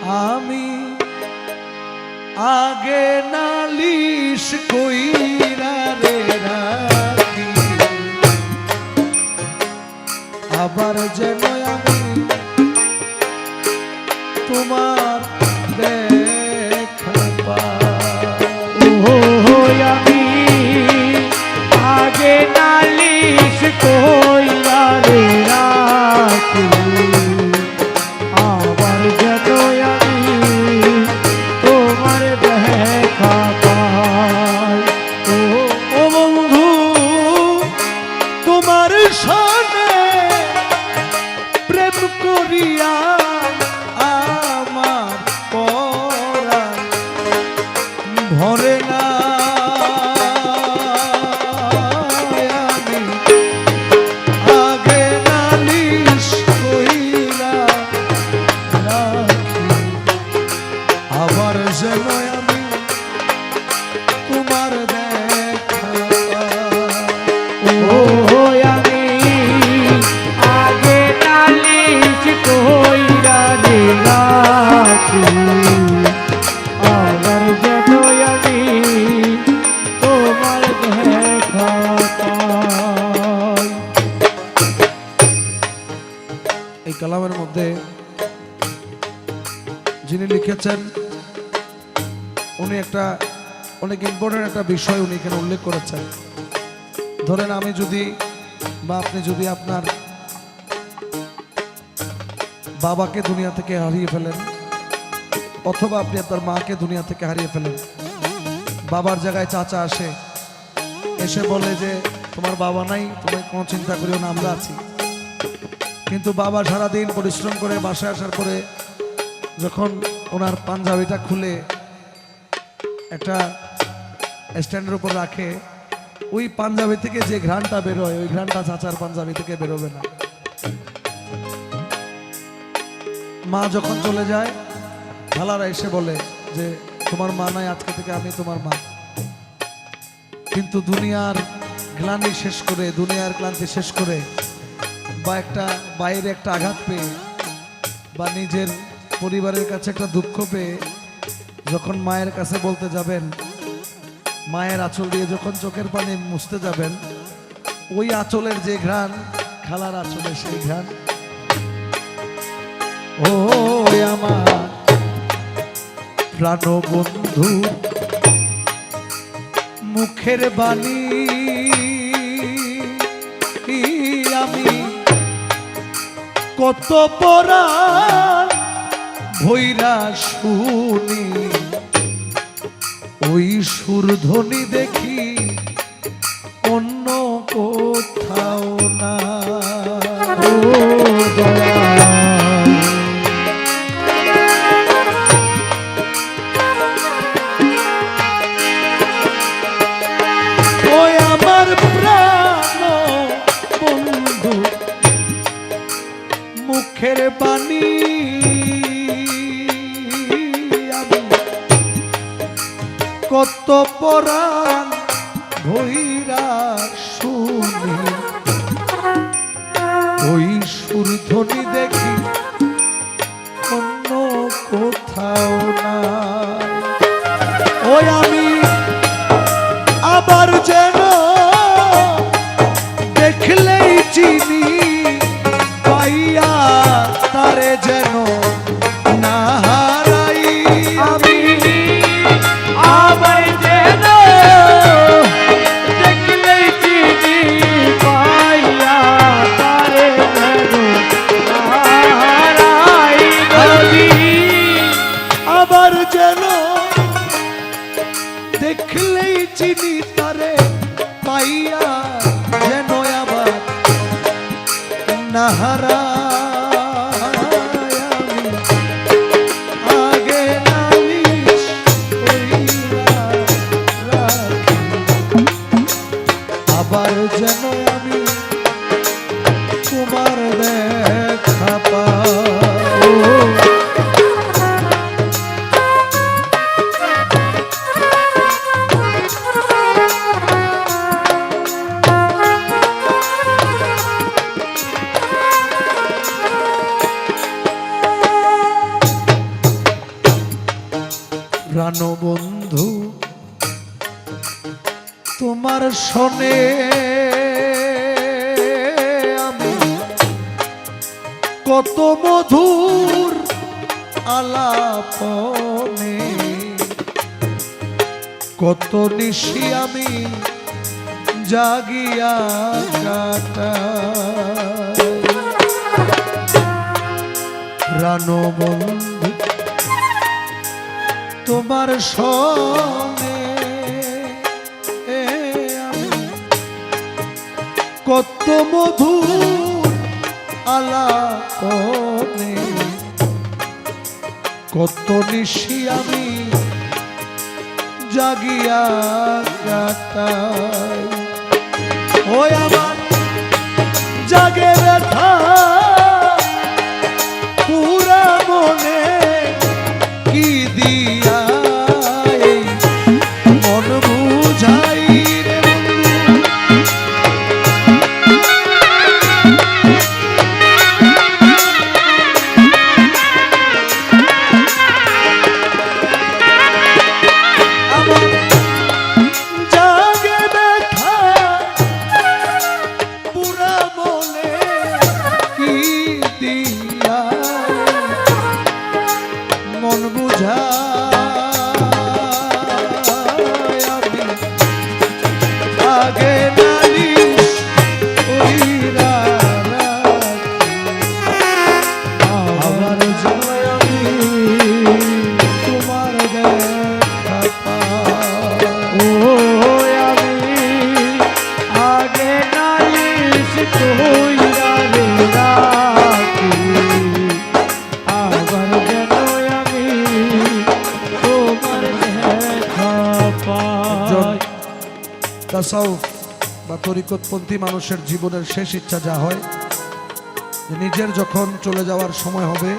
আমি আগে নালিশ কইরা রে রাখি, আবার যেন আমি তোমার দেখা পাই। আমি আগে নালিশ কইরা রে রাখি, আবার যেন আমি তোমার দেখা পাই। ও বন্ধু তোমার সনে প্রেম করিয়া আমার পরাণ ভরে না, আমি আগে নালিশ কইরা রাখি, আবার যেন আমি তোমার দেখা পাই। আমি আগে নালিশ কইরা রে রাখি, আবার যেন আমি তোমার দেখা পাই। এই কালামের মধ্যে যিনি লিখেছেন উনি একটা অনেক ইম্পর্টেন্ট একটা বিষয় উনি এখানে উল্লেখ করেছেন। ধরেন আমি যদি বা আপনি যদি আপনার বাবাকে দুনিয়া থেকে হারিয়ে ফেলেন, অথবা আপনি আপনার মাকে দুনিয়া থেকে হারিয়ে ফেলেন, বাবার জায়গায় চাচা আসে, এসে বলে যে তোমার বাবা নাই, তুমি কোনো চিন্তা করিও না, আমরা আছি। কিন্তু বাবা সারাদিন পরিশ্রম করে বাসায় আসার পরে যখন ওনার পাঞ্জাবিটা খুলে একটা স্ট্যান্ডের উপর রাখে, ওই পাঞ্জাবি থেকে যে ঘ্রাণটা বেরোয় ওই ঘ্রাণটা চাচার পাঞ্জাবি থেকে বেরোবে না। মা যখন চলে যায় খালারা এসে বলে যে তোমার মা নাই, আজকে থেকে আমি তোমার মা। কিন্তু দুনিয়ার গ্লানি শেষ করে, দুনিয়ার ক্লান্তি শেষ করে, বা একটা বাইরে একটা আঘাত পেয়ে, বা নিজের পরিবারের কাছে একটা দুঃখ পেয়ে যখন মায়ের কাছে বলতে যাবেন, মায়ের আঁচল দিয়ে যখন চোখের পানি মুছতে যাবেন, ওই আঁচলের যে ঘ্রাণ, খালার আঁচলের সেই ঘ্রাণ। ও আমার প্রাণবন্ধু মুখের বাণী আমি কত পরাণ ভৈরা শুনি, ওই সুরধ্বনি দেখি অন্য কোথাও না। ও ওই আমার প্রাণ বন্ধু মুখের বাণী আমি কত পরাণ ভৈরা শুনি, ওই সুরধ্বনি দেখি অন্য কোথাও না। ওই আমি আবার যেন দেখলেই চিনি পাইয়া তারে যেন না হারাই, আমি আবার যেন দেখলেই চিনি পাইয়া তারে যেন হারাই বলি, আবার যেন দেখলেই চিনি তারে প্রাণবন্ধু তোমার শোনে আমি কত মধুর আলাপনে, কত নিশি আমি জাগিয়া কাটাই। প্রাণবন্ধু তোমার সনে আমি কত মধুর আলাপনে, কত নিশি আমি জাগিয়া কাটাই। ওই আমার জাগে ব্যথা পুরা মনে কি দিয়া এই মন বুঝাই রে আমার জাগে ব্যথা পুরা মনে কি দিয়া মন বুঝাই আমি আগে নালিশ কইরা রাখি। আমার জয় আমি তোমার দেখা পাই। ও আমি আগে নালিশ কইরা রে রাখি, আবার যেন আমি তোমার দেখা পাই। তাসাউফ বা তরিকতপন্থী মানুষের জীবনের শেষ ইচ্ছা যা হয় যে নিজের যখন চলে যাওয়ার সময় হবে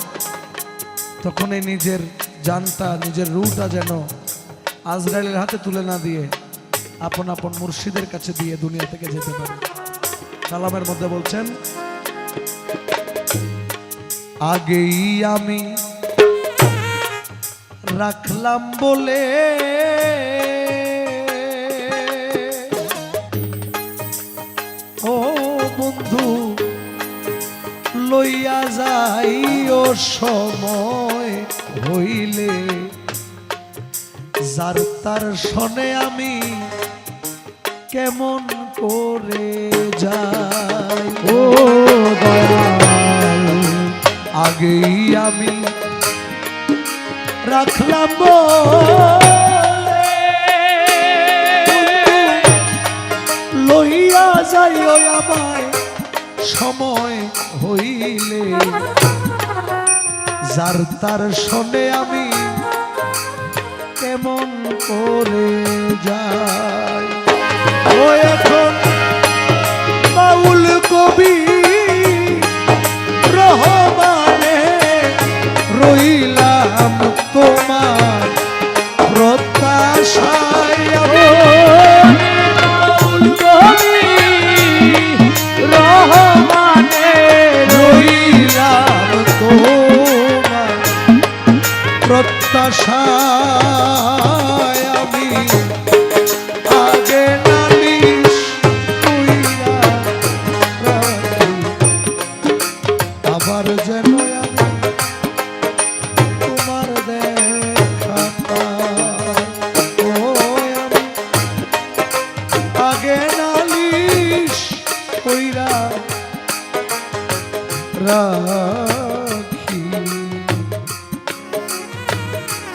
তখন এই নিজের জানটা, নিজের রুটা যেন আজরাইলের হাতে তুলে না দিয়ে আপন আপন মুর্শিদের কাছে দিয়ে দুনিয়া থেকে যেতে পারে। কালামের মধ্যে বলছেন, আগেই আমি রাখলাম বলে ও বন্ধু লইয়া যাই ও সময় হইলে, যার তার শনে আমি কেমন করে যাই। ও দয়াল আগেই আমি রাখলাম বলে লইয়া যাইও আমায় সময় হইলে, যার তার শনে আমি কেমন করে যাই। ও এখন বাউল কবি রহমানে রইলাম তোমার প্রত্যাশায়। বাউল কবি রহমানে রইলাম তোমার প্রত্যাশায়। আমি আগে নালিশ কইরা রাখি, আবার যেন আমি তোমার দেখা পাই। ও আমি আগে নালিশ কইরা রাখি।